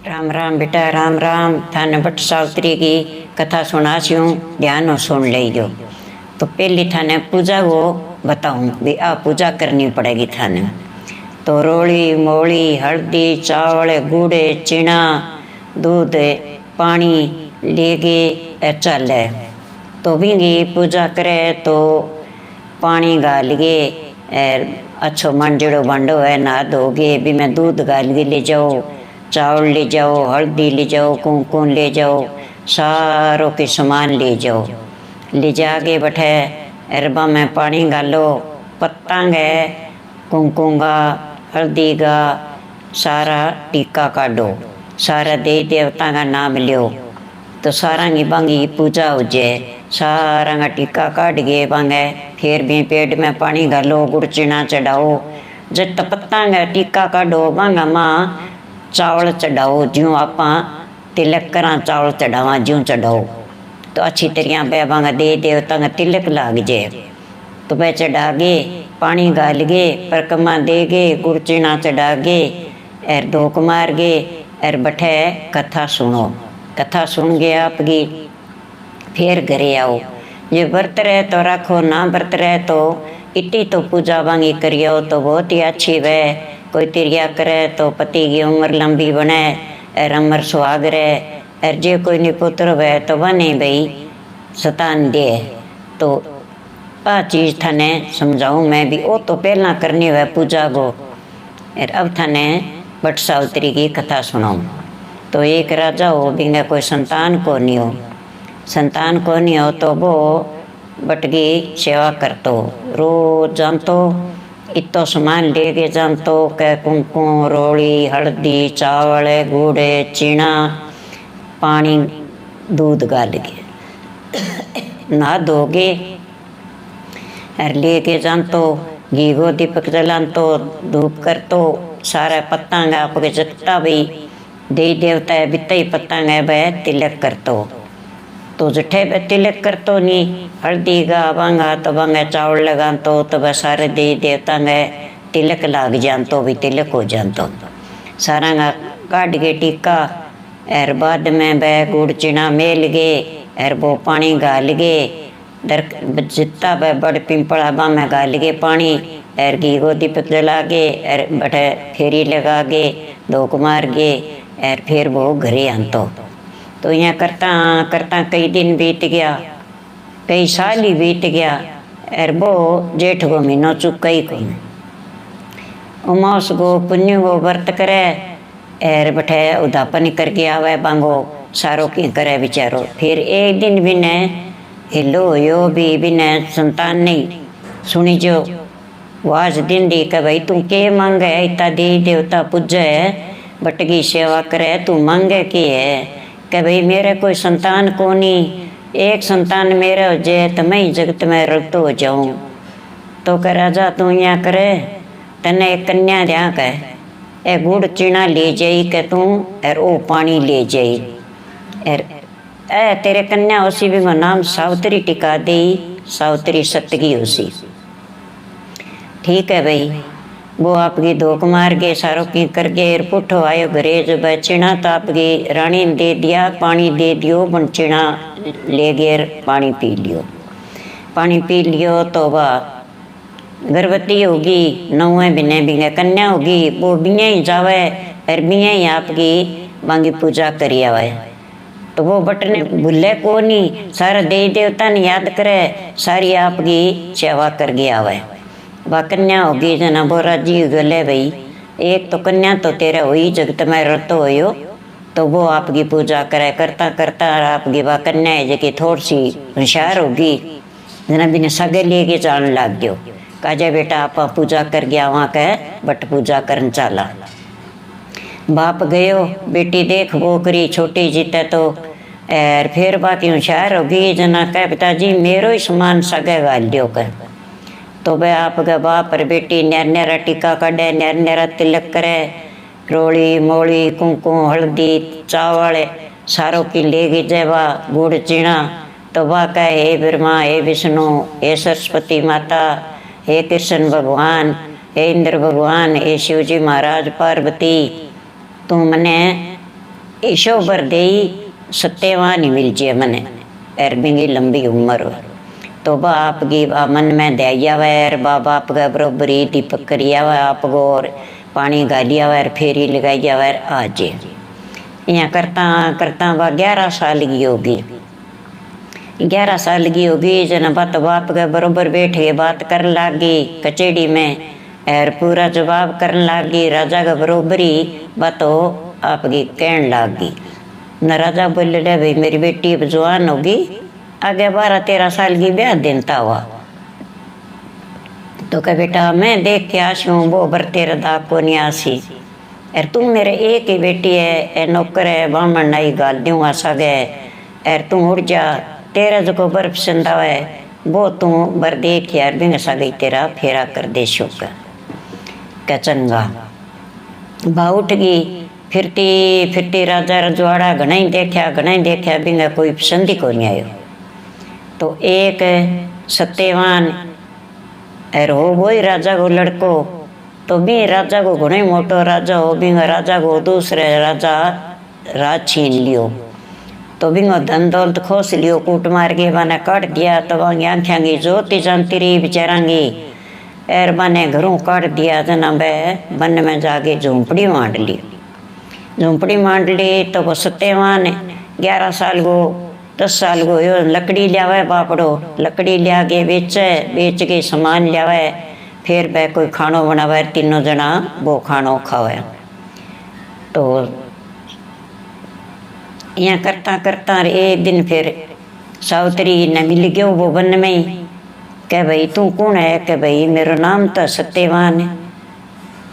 राम राम बेटा राम राम। थाने भट्ट सावित्री की कथा सुनास्यूँ, ध्यान सुन लीजो। तो पहली थाने पूजा वो बताऊँ भी आ पूजा करनी पड़ेगी थाने। तो रोली मोली हल्दी चावल गुड़ चीना दूध पानी लेगे चले। तो बिंगी पूजा करे तो पानी गाल गे अच्छो मंजड़ो बंडो है ना धोगे भी मैं दूध गाल के ले जाओ, चावल ले जाओ, हल्दी ले जाओ, कुमकुम ले जाओ, सारों के सामान ले जाओ। ले जाके बैठे अरबा में पानी गालो, पत्ता गए कुमकुम का हल्दी का सारा टीका काटो, सारा देवी देवता का नाम लियो। तो सारा की बांगी पूजा हो जाए, सारा का टीका काट गए बांगे। फिर भी पेट में पानी घालो, गुड़ चीना चढ़ाओ। जब पत्ता का टीका काटो बांगा माँ चावल चढ़ाओ, ज्यों आप तिलक करा चावल चढ़ावा ज्यों चढ़ाओ। तो अच्छी तरह पे बांगा दे देवता का तिलक लाग जाए। तो वह चढ़ा गे पानी गाल गे परिक्रमा दे गे गुड़ चीना चढ़ा गे एर धोक मार गे एर बैठे कथा सुनो। कथा सुन गए आपकी फिर घरे आओ। ये व्रत रहे तो रखो, ना व्रत रहे तो इतनी तो पूजा बांगी करियो तो बहुत ही अच्छी वह। कोई तिरिया करे तो पति की उम्र लंबी बने और अमर सुहाग रहे। और जे कोई निपुत्र वह तो बने भाई सतान दे। तो आ चीज़ थाने समझाऊँ मैं भी, वो तो पहला करनी है पूजा को। और अब थाने भट्ट सावित्री की कथा सुनाऊँ। तो एक राजा हो बिंगा कोई संतान को नहीं हो, संतान को नहीं हो तो वो भट्ट की सेवा करतो, रोज जानतो इतो सामान लेके जानतो के कुमकुम रोली हल्दी चावल गुड़ चीना पानी दूध गाल के नहा धोगे और लेके जानतो घी को दीपक जलातो धूप करतो। सारा पत्ता आपके जत्ता भी देवी देवता है बिता ही पत्ता वह तिलक करतो। तो जठे वह तिलक करतो नहीं हल्दी का बांगा तो बांगा चावल लगातो तो वह सारे देवी देवता में तिलक लाग जानतो भी तिलक हो जानतो। सारा का काट के टीका और बाद में वह गुड़ चीना मेल गे और वो पानी गाल गे दर जितना वह बड़ पिंपड़ा बा में गाल गे पानी और घी को दीपक जला गे और बटे फेरी लगा गे धोक मार गे और फिर वो घरे आनतो। तो यहाँ करता करता कई दिन बीत गया, कई साल ही बीत गया और वो जेठ को महीनों चुका ही को उमास को पुण्य को व्रत करे और बठे उदापन करके आवे बांगो सारो की करे बेचारो। फिर एक दिन भी ने हिलो यो भी ने संतान नहीं सुनी जो वाज दिन दी के भाई तू के मांगे इतना देवी देवता पूजे भट्ट की सेवा करे तू मांगे की है कि भाई मेरे कोई संतान को नहीं, एक संतान मेरे हो जाए तो मैं ही जगत में रक्त हो जाऊँ। तो कह राजा तू यहाँ करे तने एक कन्या दिया कह ए गुड़ चीना ले जाई के तू और ओ पानी ले जाई और ए तेरे कन्या उसी भी का नाम सावित्री टिका दे, सावित्री सतगी उसी। ठीक है भाई वो आपकी धोक मार के सारों की करके पुठो आयो घरे जो बचना तो आपकी रानी ने दे दिया पानी दे दियो बनचीना ले गए पानी पी लियो। पानी पी लियो तो वह गर्भवती होगी 9 महीने भी कन्या होगी वो बिया ही जावे और बिया ही आपकी मांगी पूजा करी आवे। तो वो बटने भूले को नहीं सारा देवी देवता ने याद करे सारी आपकी सेवा कर गया आवे। वह कन्या होगी जना वो राजी गले भाई एक तो कन्या तो तेरा हुई जगत में रत हो। तो वो आपकी पूजा करे करता करता आपकी वह कन्या है जो थोड़ी सी होशियार होगी जना भी सगे लेके जाने लग गयो। काजा बेटा आप पूजा कर गया वहाँ कह बट पूजा करन चाला। बाप गयो बेटी देख वो करी छोटी जीते तो और फिर बाकी होशियार होगी जना कह पिताजी मेरो ही समान सगे गाल दियो कर। तो वह आपका बाप और बेटी नर नरा टीका काटे नर नरा तिलक करे रोली मोली कुमकुम हल्दी चावल सारों की ले गई जयवा गुड़ चीना। तो वह कहे हे ब्रह्मा हे विष्णु हे सरस्वती माता हे कृष्ण भगवान हे इंद्र भगवान हे शिवजी महाराज पार्वती तू मने ईशो बर दे सत्यवान ही मिल जे मने बिंगी लंबी उम्र हो। तो बाप की मन में दया वैर बाप का बरोबरी दीपक करिया वै आप गोर पानी गालिया वैर फेरी लगाइया वैर आज यहाँ करता करता वह 11 साल की होगी। 11 साल की होगी जना बाप के बरोबर बैठ के बात कर लागी कचेड़ी में और पूरा जवाब करने लागी राजा का बरोबरी बात आपकी कहन लागी। न राजा बोले ले भाई मेरी बेटी अब जवान होगी आगे 12-13 साल की ब्याह देता हुआ। तो कह बेटा मैं देख के आशी हूँ वो बर तेरा दाग को नहीं आसी और तू मेरे एक ही बेटी है ए नौकर है बामण नाई गाल दूंगा सगे और तू उड़ जा तेरा जो बर पसंद आवे वो तू बर देख यार बिंग सगई तेरा फेरा कर दे शोक क्या चंगा। बा उठ गई फिरती फिरती राजा रजवाड़ा घना ही देखा बिंग कोई पसंद ही को नहीं आयो। तो एक सत्यवान और हो वही राजा को लड़को तो भी राजा को घणो मोटो राजा हो बिंग राजा को दूसरे राजा राज छीन लियो। तो बिंगो धन दौलत खोस लियो कूट मार के बाने काट दिया। तो वहाँ आँखें की जोती जानती रही बेचारांगी एर बाने घरों काट दिया जना बन में जाके झोंपड़ी मांड ली। झोंपड़ी मांड ली तो वो सत्यवान 11 साल को 10 साल को यो लकड़ी लियावे बापड़ो लकड़ी लिया के बेच के सामान लियावे फिर वह कोई खानो बनावे तीनों जना वो खानो खावे। तो यहाँ करता करता एक दिन फिर सावित्री ने मिल गयो वो वन में ही। कह भाई तू कौन है? कह भाई मेरा नाम तो सत्यवान है।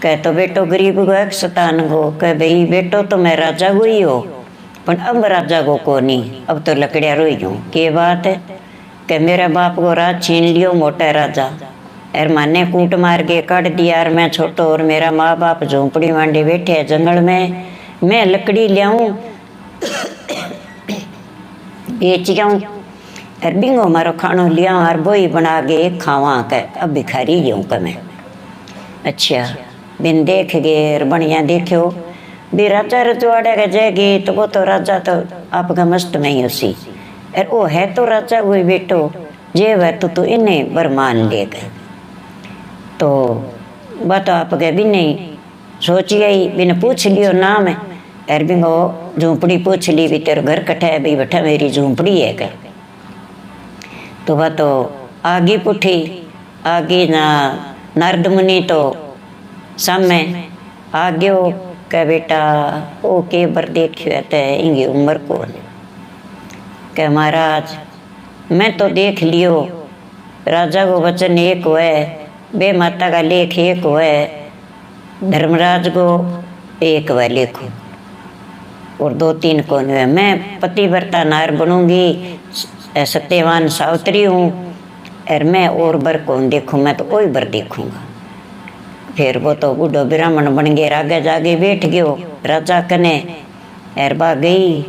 कह तो बेटो गरीब को सतान को। कह भाई बेटो तो मैं राजा को ही हो पर अब राजा को नहीं अब तो लकड़िया रोई हूँ। के बात है? कि मेरा बाप को राज छीन लियो मोटा राजा और माने कूट मार के काट दिया और मैं छोटो और मेरा माँ बाप झोंपड़ी मांडे बैठे है जंगल में। मैं लकड़ी लियाऊँ बेच जाऊँ और बिंगो मारो खानो लिया और बोई बना के खावा कह अब भिखारी जाऊँ का मैं। अच्छा बिन देख गए बढ़िया देखो भी राजा रजवाड़े का जाएगी तो वो तो राजा तो आपका मस्त में ही उसी और वो है तो राजा कोई बेटो जे वह तो इन्हें बरमान ले गए। तो बात आपके भी नहीं सोची आई बिन पूछ लियो नाम है और बिंगो झोंपड़ी पूछ ली भी तेरे घर कट्ठा है भाई बैठा मेरी झोंपड़ी है क्या। तो वह तो आगे पुठी आगे ना नारद मुनि तो सामने आगे हो कह बेटा ओ के बर देखियो तो इंगी उम्र को कह महाराज मैं तो देख लियो राजा को वचन एक हुए बे माता का लेख एक हुए धर्मराज को एक हुआ लेखो और 2-3 को नहीं है। मैं पतिव्रता नार बनूंगी सत्यवान सावित्री हूँ और मैं और बर कौन देखूँ मैं तो कोई बर देखूँगा। फिर वो तो बूढ़ो ब्राह्मण बन गए आगे जागे बैठ गयो राजा कने और बा गई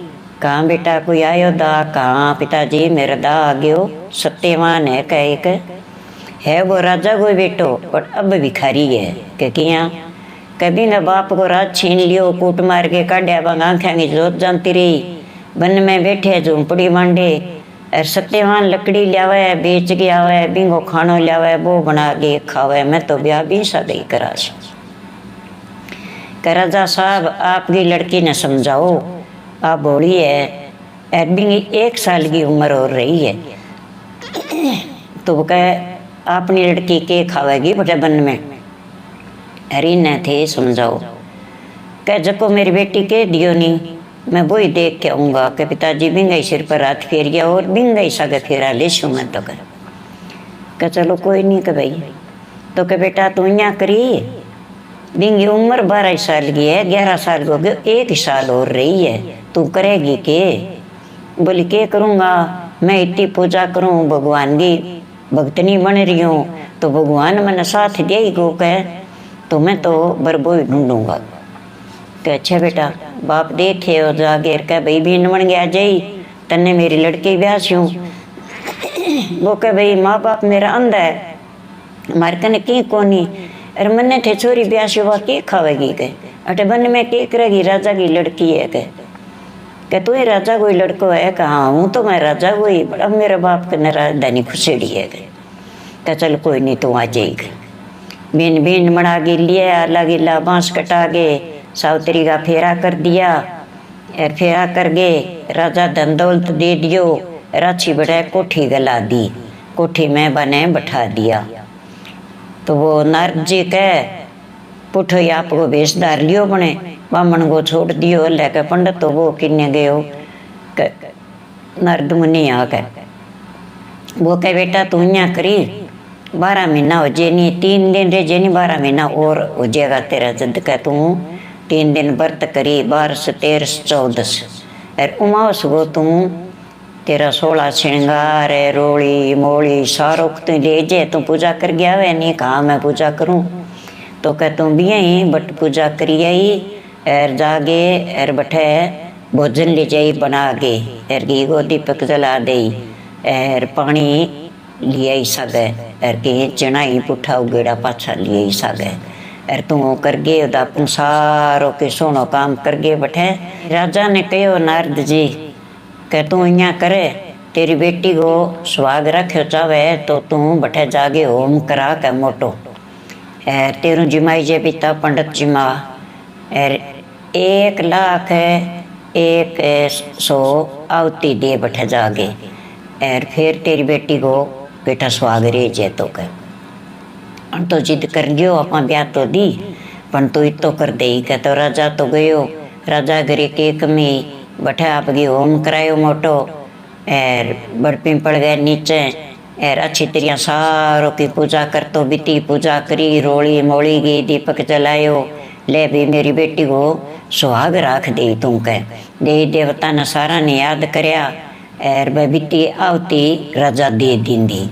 कहाँ बेटा कोई आयो दा कहाँ पिताजी मेरा दा आ गयो सत्यवान है कह एक है वो राजा को बेटो पर अब भिखारी है कि किया कभी न बाप को राज छीन लियो कूट मार के काढ़िया बंग आँखें की जोत जानती रही वन में बैठे झोंपड़ी मांडे और सत्यवान लकड़ी लियावे बेच के आवे बिंगो खानो लियावे वो बना के खावे। मैं तो ब्याह भी सदी करा राजा साहब आपकी लड़की ने समझाओ आप बोली है और बिंगी 1 साल की उम्र हो रही है तो वो कह अपनी लड़की के खावेगी बटे बन में अरे न थे समझाओ कह जको मेरी बेटी के दियो नहीं मैं वही देख के आऊँगा कि पिताजी बिंगाई सिर पर हाथ फेर गया और बिंगाई सागे फेरा ले शू मैं तो कर चलो कोई नहीं कि भाई तो कि बेटा तू यहाँ करी बिंगी उम्र 12 साल की है 11 साल हो गए 1 साल और रही है तू करेगी के? बोली के करूँगा मैं इतनी पूजा करूँ भगवान की भक्तनी बन रही हूँ तो भगवान मैंने साथ दे गो कह तो मैं तो बरबोई ढूंढूंगा। तो अच्छा बेटा बाप देखे और जागे कह भाई भी बन गया जई तन्ने मेरी लड़की ब्याह छूँ वो कह भाई माँ बाप मेरा अंधा है हमारे कने की कोनी अरे मन्ने थे छोरी ब्याह शुवा के खावेगी के अटे बन में के करेगी राजा की लड़की है के क्या तू राजा कोई लड़को है? कहा हूँ तो मैं राजा कोई, अब मेरे बाप के राजधानी खुशेड़ी है। क्या चल कोई नहीं, तू आ जाएगी। बीन बीन बना के लिए आला गिला बांस कटा के सावतरी का फेरा कर दिया। और फेरा कर गए, राजा धन दौलत दे दियो। राछी बढ़ाए कोठी गला दी, कोठी में बने बैठा दिया। तो वो नारद जी कह पुठो ही आपको भेष धार लियो बने, बामण को छोड़ दियो लेकर पंडित। तो वो किन्ने गयो नारद मुनि आकर वो कह बेटा तू यहाँ करी 12 महीना हो जे नहीं, 3 दिन रह जे नहीं, 12 महीना और हो जाएगा तेरा। जद कह तू 3 दिन व्रत करी, 12 13 14 और उमावस को तू तेरा 16 श्रृंगार है, रोली मोली सारो तू ले जे, तू पूजा कर गया वे नहीं? कहा मैं पूजा करूं। तो कह तू भी यही बट पूजा करी आई और जागे और बठे भोजन ले जाई बना के और घी को दीपक जला दे और पानी लिया सगे और के चना ही पुठा उगेड़ा पाछा लिया सगे और तू करगे अपन सारो के सोनो काम करगे बैठे। राजा ने कहो नारद जी कह तू यहाँ करे, तेरी बेटी को सुहाग रखो चावे तो तू बैठे जागे होम करा के मोटो और तेरू जिमाई जे पिता पंडित जिमा और 1,01,100 आवती दे बैठे जागे और फिर तेरी बेटी को बेटा सुहाग रे जे। तो कह तो जिद कर लियो अपना ब्याह तो दी पण तू इतो कर दे। कह तो राजा तो गयो, राजा घरे के कमी बैठे आपकी होम करायो मोटो और बड़ पिंपल गए नीचे और अच्छी तरह सारों की पूजा कर तो बीती पूजा करी, रोली मोली गई दीपक जलायो। ले भी मेरी बेटी को सुहाग राख दे तू कह दे। देवता ने सारा ने याद करया और वह बीती आवती राजा दे दींदी,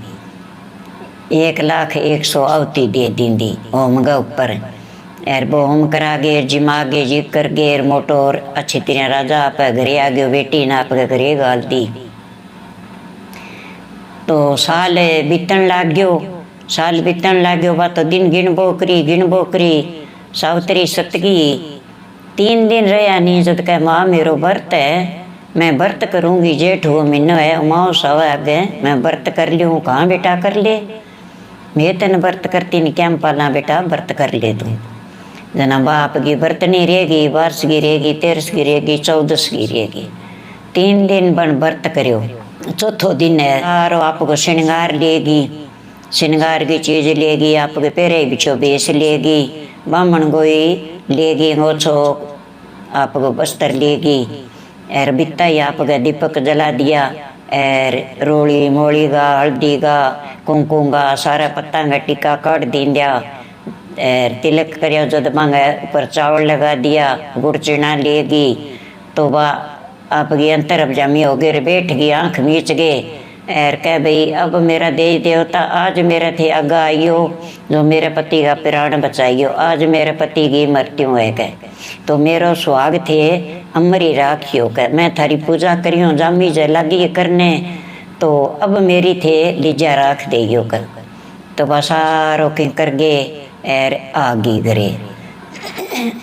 1,01,100 आवती दे दींदी होम गा ऊपर और वो होम करा गे जिमागे जी कर गे मोटो और अच्छी तरह राजा आप घरे आ गयो, बेटी ने आप घरे गाल दी। तो साल बीतन लाग गयो, साल बीतन लाग गयो बा तो दिन गिनबो करी सावतरी सतगी 3 दिन रहा नहीं। जब कह माँ मेरो व्रत है, मैं व्रत करूँगी, जेठ हो महीना है अमावस आवे आगे मैं व्रत कर लूँ। कहाँ बेटा कर ले, मैं तेन व्रत करती नहीं क्या पाला, बेटा व्रत कर ले तू। जना बाप की व्रत नहीं रहेगी, 12 की रहेगी, 13 की रहेगी, 14 की रहेगी। 3 दिन बन व्रत करो, चौथो दिन है सारो आपको श्रृंगार लेगी, श्रृंगार की चीज लेगी, आपके पैरे बिछो बेस लेगी, बामण गोई लेगी, गोछो आपको बस्तर लेगी और बिता ही आपका दीपक जला दिया और रोली मोली गा हल्दी गा कुमकुम गा सारा पत्ता का टीका काट दिया और तिलक करिया जद मांगे ऊपर चावल लगा दिया, गुड़ चना लेगी। तो वह आपकी अंतर जामी हो गए, बैठ गई आँख मीच गए और कह भाई अब मेरा देवी देवता आज मेरे थे आगा आइयो, जो मेरे पति का प्राण बचाइयो, आज मेरे पति की मृत्यु है कह तो मेरो सुहाग थे अमरी राखियो कह, मैं थारी पूजा करियो जामी जे लगी करने तो अब मेरी थे लीजा राख देयो कर। तो बस सारो के कर गए और आगी घरे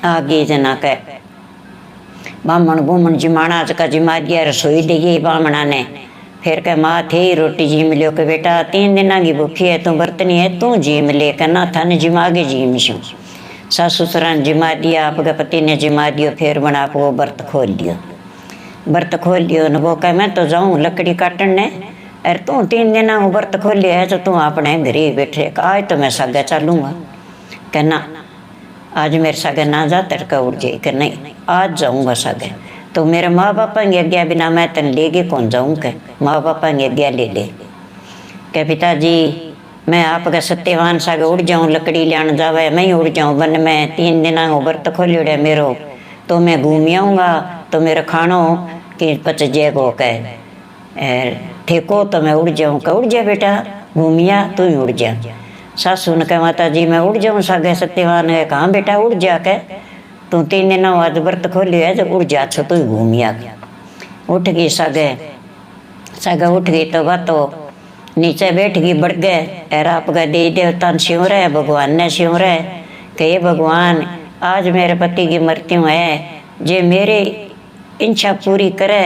आगे जना कह बामण बूमण जिमाना का जिमा दिया, रसोई दी बामणा ने। फिर कह माँ थे रोटी जीम लियो के बेटा 3 दिन की भूखी है, तू बर्तनी है तू जीम ले करना थाने जिमागे जीम शू। सासु ससुरा ने जिमा दिया, आपके पति ने जिमा दियो, फिर बना आपको व्रत खोल लियो। व्रत खोल लियो न वो कह मैं तो जाऊँ लकड़ी काटन ने, अरे तू 3 दिन को व्रत खोल लिया है तो तू अपने घर ही बैठे, आज तो मैं सागे चलूँगा। कहना आज मेरे सागे ना जा, तड़का उड़ जाए कि नहीं आज जाऊँगा सागे। तो मेरे माँ बापा की आज्ञा बिना मैं तेन ले गए कौन जाऊँ के, माँ बापा की आज्ञा ले ले के पिताजी मैं आपका सत्यवान सागे उड़ जाऊँ, लकड़ी लियान जावे मैं ही उड़ जाऊँ वन में, 3 दिन को व्रत खोलियोड़े मेरो तो मैं घूम आऊँगा तो मेरा खानो कि पच जेगो कह ठेको तो मैं उड़ जाऊँ। कह उड़ जा बेटा घूमिया तू ही उड़ जा। सासू ने कहा माता जी मैं उड़ जाऊँ सागे सत्यवान है, कहाँ बेटा उड़ जा के तू 3 दिन आज व्रत खोलियो है जब उड़ जा छो तू ही घूमिया। उठ गई सागे सागे उठ गई तो वह तो नीचे बैठ गई बढ़ गए और आपका देवी देवता ने शिव रहे भगवान ने शिव रहे कि ये भगवान आज मेरे पति की मृत्यु है, जे मेरे इच्छा पूरी करे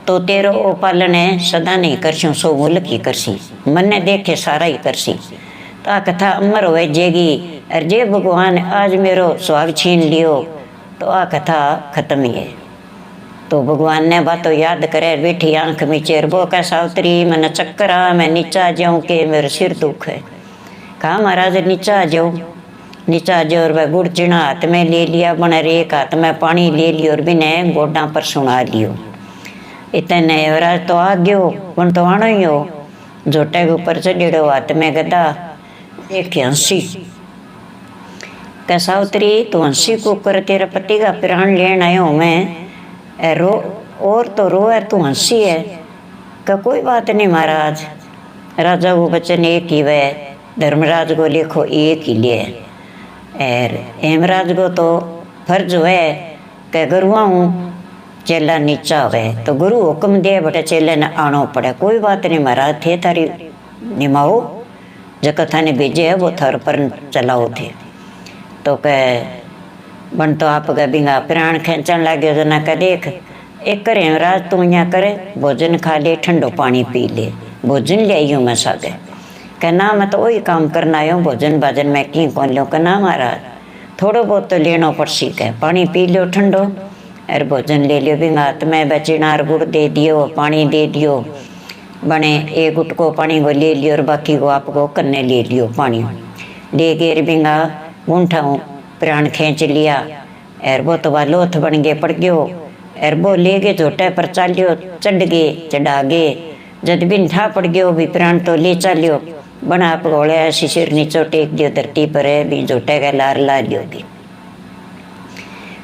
तो तेरो ओ पालने सदा नहीं करसी सो मुल्क ही करसी मन्ने देखे सारा ही करसी। तो आ कथा अमर हो जेगी और जे भगवान आज मेरो सुहाग छीन लियो तो आ कथा खत्म ही है। तो भगवान ने बातों याद करे बैठी आंख मीचेर वो कह सावत्री मैंने चक्कर आ मैं नीचा जाऊं के मेरे सिर दुख है। कहा महाराज नीचा जाओ नीचा जो और वह गुड़ चिना हाथ में ले लिया बना एक हाथ में पानी ले लियो और बिने गोडा पर सुना लियो। इतने युवराज तो आ गयो पण तो आनो ही हो जोटे के ऊपर चढ़ो हाथ में गदा देख हंसी। सावत्री तो हंसी को कर तेरा पति का प्राण लेन आयो मैं रो और तो रो है तू हंसी है। का कोई बात नहीं महाराज राजा वो बचन एक ही वह धर्मराज को लिखो एक ही लिए और हेमराज को तो फर्ज है कि गुरुआ हूँ चेला नीचा हुए तो गुरु हुक्म दे बटे चेले ने आनो पड़े। कोई बात नहीं महाराज थे थारी निमाओ जो थाने भेजे है वो थर पर चलाओ थे। तो कह बन तो आप बिंगा प्राण खेचन लगे जना का देख एक करे हेमराज तू यहाँ करे भोजन खा ले ठंडो पानी पी ले भोजन ले आई हूँ मैं सागे। कहना मैं तो वही काम करना आयो भोजन भाजन में की कौन लो कहना महाराज थोड़ो बहुत तो लेनो पड़ सीखे पानी पी लो ठंडो और भोजन ले लियो बिंगा हाथ में बचिनार गुड़ दे दियो पानी दे दियो बने एक गुट को पानी को ले लियो और बाकी को आपको कन्ने ले लियो पानी ले गए बिंगा ऊँठा प्राण खींच लिया और वो तो वह लोथ बन गए पड़ गयो और वो ले गए झोटे पर चालियो चढ़ गए चढ़ा गए जद बिन ठा पड़ गयो भी प्राण तो ले चालियो बना आप घोड़े ऐसी सिर नीचो टेक दियो धरती पर है भी झोटे का लार ला लियोगी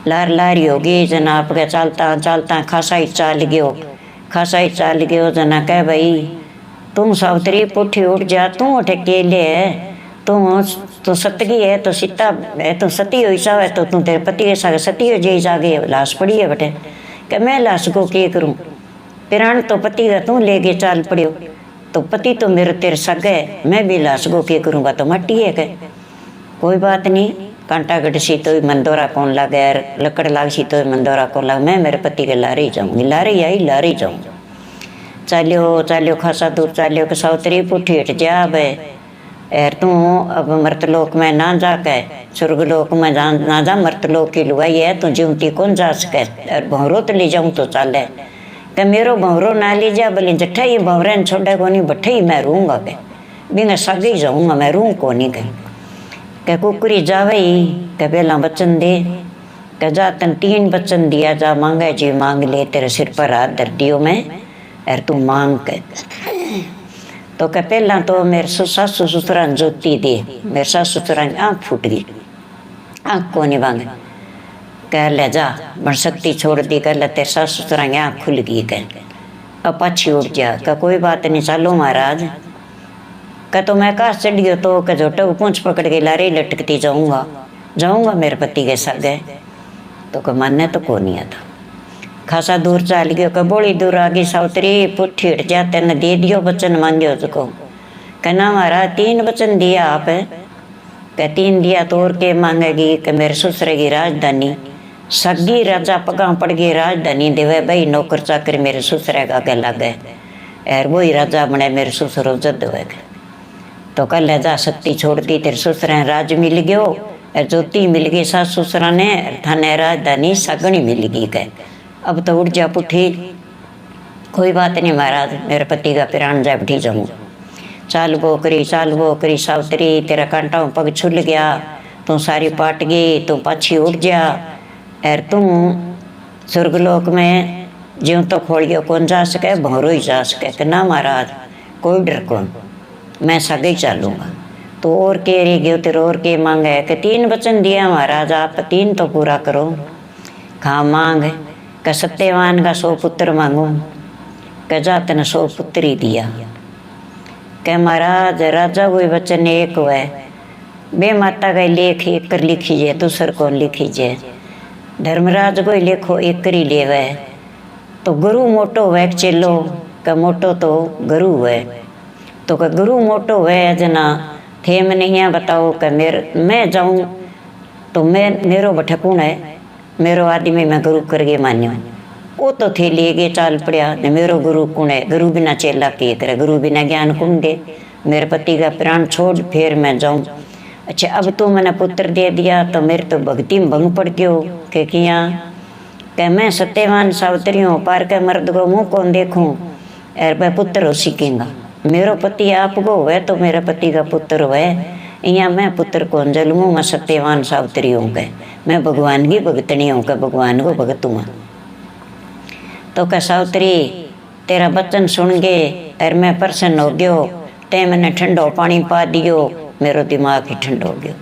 लार लारी होगी जना आपके चलता चलता खासा ही चाल गयो जना कह भाई तुम सावत्री पुठी उठ जा तू उठे केले है तू सतगी है तो सीता है तो सती हो सा है तो तू तेरे पति के साथ सती हो जाए जागे लाश पड़ी है बटे कि मैं लाश को के करूं प्राण तो पति का तू ले गए चाल पड़ियो तो पति तो मेरे तेरे सग है मैं भी लाश को के करूँगा तो मट्टी है कह कोई बात नहीं कांटा गढ़सी तो मंदोरा कौन लगे यार लकड़ लागसी तो मंदोरा कौन लग मैं मेरे पति के लारे जाऊँगी लारे जाऊँ चालियो खासा दूर चालियो के सावत्री पुठी हट जा अब यार तू अब मृतलोक में ना जाके स्वर्गलोक में ना जा मृतलोक की लुगाई है तू जीवती कौन जा सके और भंवरो तो ले जाऊँ तो चाले कि मेरो भंवरो ना ले जा बोले जट्ठा ही भंवरे छोड़े को नहीं बट्ठे ही मैं रूँगा के बिना सगे ही जाऊँगा मैं रूँ को नहीं गई के कुकरी जावे ही के पहला बचन दे के जा तन 3 बचन दिया जा मांगे जी मांग ले तेरे सिर पर हाथ धर दियो मैं और तू मांग के तो के पहला तो मेरे सासू ससुरा जोती दे मेरे सासू ससुरा आँख फूट गई आँख को नहीं मांगे कह ले जा बन शक्ति छोड़ दी कह ले तेरे सासू ससुरा आँख खुल गई कह अब पाछी उठ जा का कोई बात नहीं चलो महाराज का तो मैं कहा चढ़ गयो तो का झोटे को पूंछ पकड़ के लारे लटकती जाऊंगा मेरे पति के साथ गए तो का मानने तो को नहीं आता खासा दूर चल गयो का बड़ी दूर आ गई सावत्री पुठी हट जा तेन दे दियो बचन मांगियो उसको कहना महाराज 3 बचन दिया आप कह 3 दिया तो और के मांगेगी कि मेरे ससुरे की राजधानी सगी राजा पगा पड़ गई राजधानी देवे भाई नौकर चाकर मेरे ससुरे का गला गए और वही राजा बने मेरे ससुर जद हुए तो कल जा शक्ति छोड़ दी तेरे ससुरा राज मिल गयो और ज्योति मिल गई सास ससुरा ने थाने राजधानी सगनी मिल गई कह अब तो उठ जा पुठी कोई बात नहीं महाराज मेरे पति का प्राण जा बैठी जाऊँ चाल वो करी सावत्री तेरा कांटा पग छुल गया तू सारी पाट गई तू पाछी उठ जा और तुम स्वर्गलोक में ज्यों तो खोलियो कौन जा सके भंवरो ही जा सके कि ना महाराज कोई डर कौन मैं सगे ही चालूँगा तो और के रह गयो तेरे और के मांगे कि 3 वचन दिया महाराज आप 3 तो पूरा करो खा मांग का सत्यवान का 100 पुत्र मांगो का जातन 100 पुत्र ही दिया कह महाराज राजा कोई वचन एक हुआ बे माता का लेख एक कर लिखीजिए दूसर को लिखीजिए धर्मराज को लेखो एक कर ही ले वह तो गुरु मोटो वह चेलो का मोटो तो गुरु है तो का गुरु मोटो है जना थे मैं नहीं बताओ कि मैं जाऊँ तो मैं मेरो भटकून है मेरो आदमी मैं गुरु करके मान्यो वो तो थे ले गए चाल पड़िया ने मेरो गुरु कुण है, गुरु बिना चेला किए करे, गुरु बिना ज्ञान कुण दे, मेरे पति का प्राण छोड़ फिर मैं जाऊँ। अच्छा अब तो मैंने पुत्र दे दिया तो मेरे तो भक्ति में भंग पड़ गयो के किया कह मैं सत्यवान सावित्री हूँ, पार के मर्द को मुँह कौन देखूँ, एर मैं पुत्र हो सीखेंगा, मेरो पति आपको हुए तो मेरे पति का पुत्र हुए, यहाँ मैं पुत्र कौन जलूँ, मैं सत्यवान सावित्री हूँ कह, मैं भगवान की भगतनी हूँ कह, भगवान को भगत हूँ। तो कह सावित्री तेरा वचन सुन गे और मैं प्रसन्न हो गयो, ते मैंने ठंडो पानी पा दियो, मेरो दिमाग ही ठंडो हो गयो,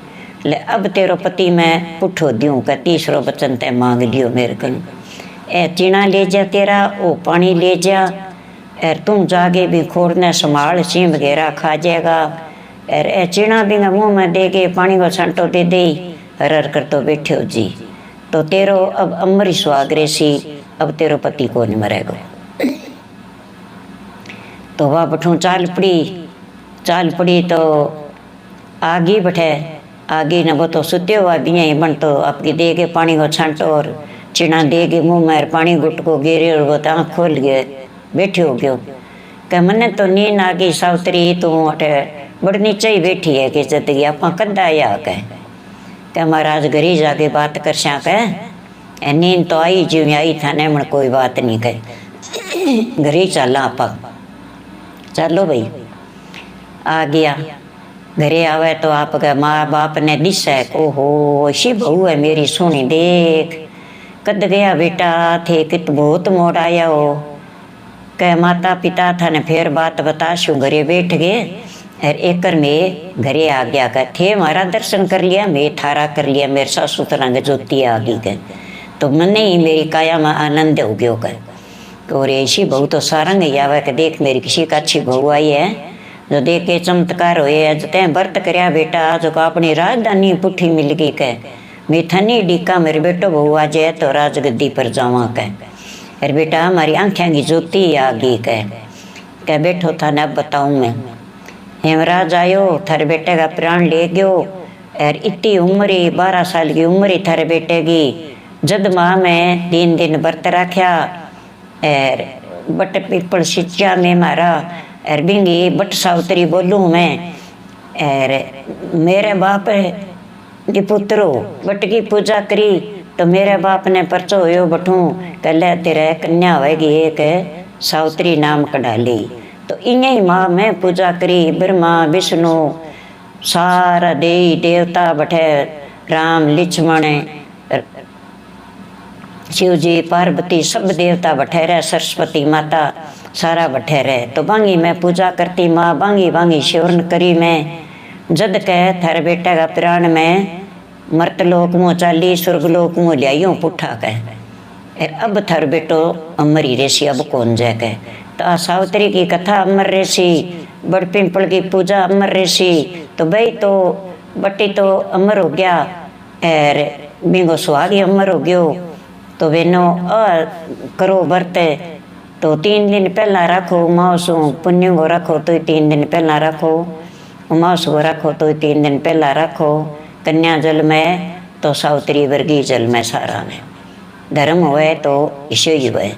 ले अब तेरो पति मैं पुठो दियूँ का तीसरो वचन ते मांग लियो मेरे कन, ए चीना ले जा तेरा ओ पानी ले जा, और तुम जागे भी खोरने संभाल सी वगैरह खा जाएगा, और ए चीना भी मुँह में दे के पानी को छांटो दे दे, हर कर तो बैठे हो जी, तो तेरो अब अमरी सुहाग रेसी, अब तेरो पति को नहीं मरेगा। तो वह बठू चाल पड़ी तो आगे बैठे, आगे न वो तो सुते हुआ भी यहीं बन, तो आपकी दे के पानी को छांटो और चिना दे के मुँह में पानी गुट को गेरे और वो आँख खोल गए बैठे हो गयो, कह मने तो नींद आ गई सावित्री तू अठे बड़ नीचे ही बैठी है कि जदगी आप कदा आया कह महाराज घरी जाके बात कर स्या कह, नींद तो आई जीव आई था ने मन कोई बात नहीं कह, घरी चला आप चलो भाई। आ गया घरे आवे तो आपका माँ बाप ने दिस है, ओहो ऐसी बहू है मेरी सोनी देख, कद गया बेटा थे कित बहुत मोड़ आया हो, कह माता पिता था ने फिर बात बताशू, घरे बैठ गए और एकर में घरे आ गया कह थे हमारा दर्शन कर लिया, मैं थारा कर लिया, मेरे सासू तरंग ज्योति आ गई कह, तो मन ही मेरी काया में आनंद हो गयो कह, और ऐसी बहू तो सारंग ही आवे कि देख मेरी किसी का अच्छी बहू आई है, जो देख के चमत्कार होए, जो तैं व्रत करया बेटा जो अपनी राजधानी पुठी मिल गई कह, मैं थनी डीका मेरे बेटो बहू आ जाए तो राजगद्दी पर जावा कह, अरे बेटा हमारी आँखें की ज्योति आ गई कह बैठो था न अब बताऊँ मैं, हेमराज आयो थारे बेटे का प्राण ले गयो, और इतनी उम्र ही 12 साल की उम्र ही थारे बेटे की, जद माँ में 3 दिन व्रत रखा, और बट पीपल शिक्षा में मारा, और बिंगी बट सावित्री बोलूँ मैं, और मेरे बाप की पुत्रो बट की पूजा करी तो मेरे बाप ने परचो हो बठू कल तेरे कन्या होगी एक सावित्री नाम कढ़ा ली, तो इन्हीं माँ में पूजा करी, ब्रह्मा विष्णु सारा देवी देवता बैठे, राम लक्ष्मण शिव जी पार्वती सब देवता बैठे रहे, सरस्वती माता सारा बैठे रहे, तो बांगी मैं पूजा करती माँ बांगी बांगी शिवरण करी मैं, जद कह थारे बेटा का प्राण में मर्तलोक मुँह चाली स्वर्गलोक मुँह लियाइयों पुठा कह, अब थार बेटो अमर ही रेसी अब कौन जाए कह, तो आ सावित्री की कथा अमर रेसी, बड़ पिंपल की पूजा अमर रेसी, तो भाई तो बट्टी तो अमर हो गया, और बिंगो सुहागी अमर हो गयो, तो बेनो करो व्रत, तो 3 दिन पहला रखो मासू पुण्य को रखो तो 3 दिन पहला रखो, मास को रखो तो 3 दिन पहला रखो, कन्या जल में तो सावित्री वर्गी जल में सारा में, धर्म हुए तो ईश्वर ही हुए,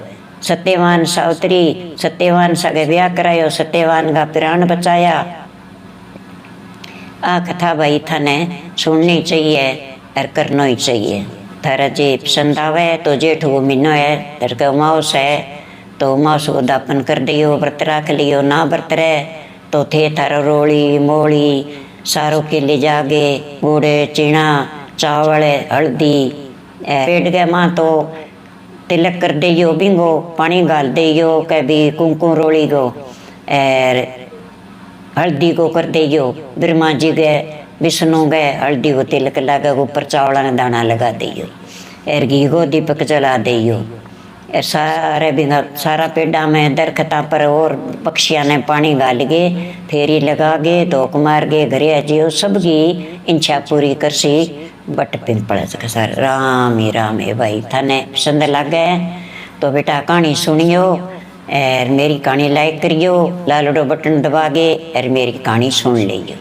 सत्यवान सावित्री सत्यवान सगे ब्याह करायो, सत्यवान का प्राण बचाया। आ कथा भाई थाने सुननी चाहिए और करना ही चाहिए, थारा जे पसंद आवे तो जेठ वो महीनो है तेरे का उमास है तो उमास को दापन कर दियो, व्रत रख लियो, ना व्रत रहे तो थे थारा रोली मोली सारों के ले जागे, गुड़ चीना चावल हल्दी पेट गए माँ तो तिलक कर दियो, बिंगो पानी गाल दियो, कभी कुंकुम रोली को और हल्दी को कर दियो, ब्रह्मा जी गए विष्णु गए हल्दी को तिलक लगा ऊपर चावल ने दाना लगा दियो, और घी को दीपक जला दियो, और सारे बिंगा सारा पेड़ा में दरखता पर और पक्षियाँ ने पानी गाल गे फेरी लगा गे धोक मार गे घरे अजियो सबकी इच्छा पूरी करसी बट पिंपल सर राम ही भाई थाने पसंद लगे तो बेटा कहानी सुनियो और मेरी कहानी लाइक करियो, लालड़ो बटन दबा गे और मेरी कहानी सुन लियो।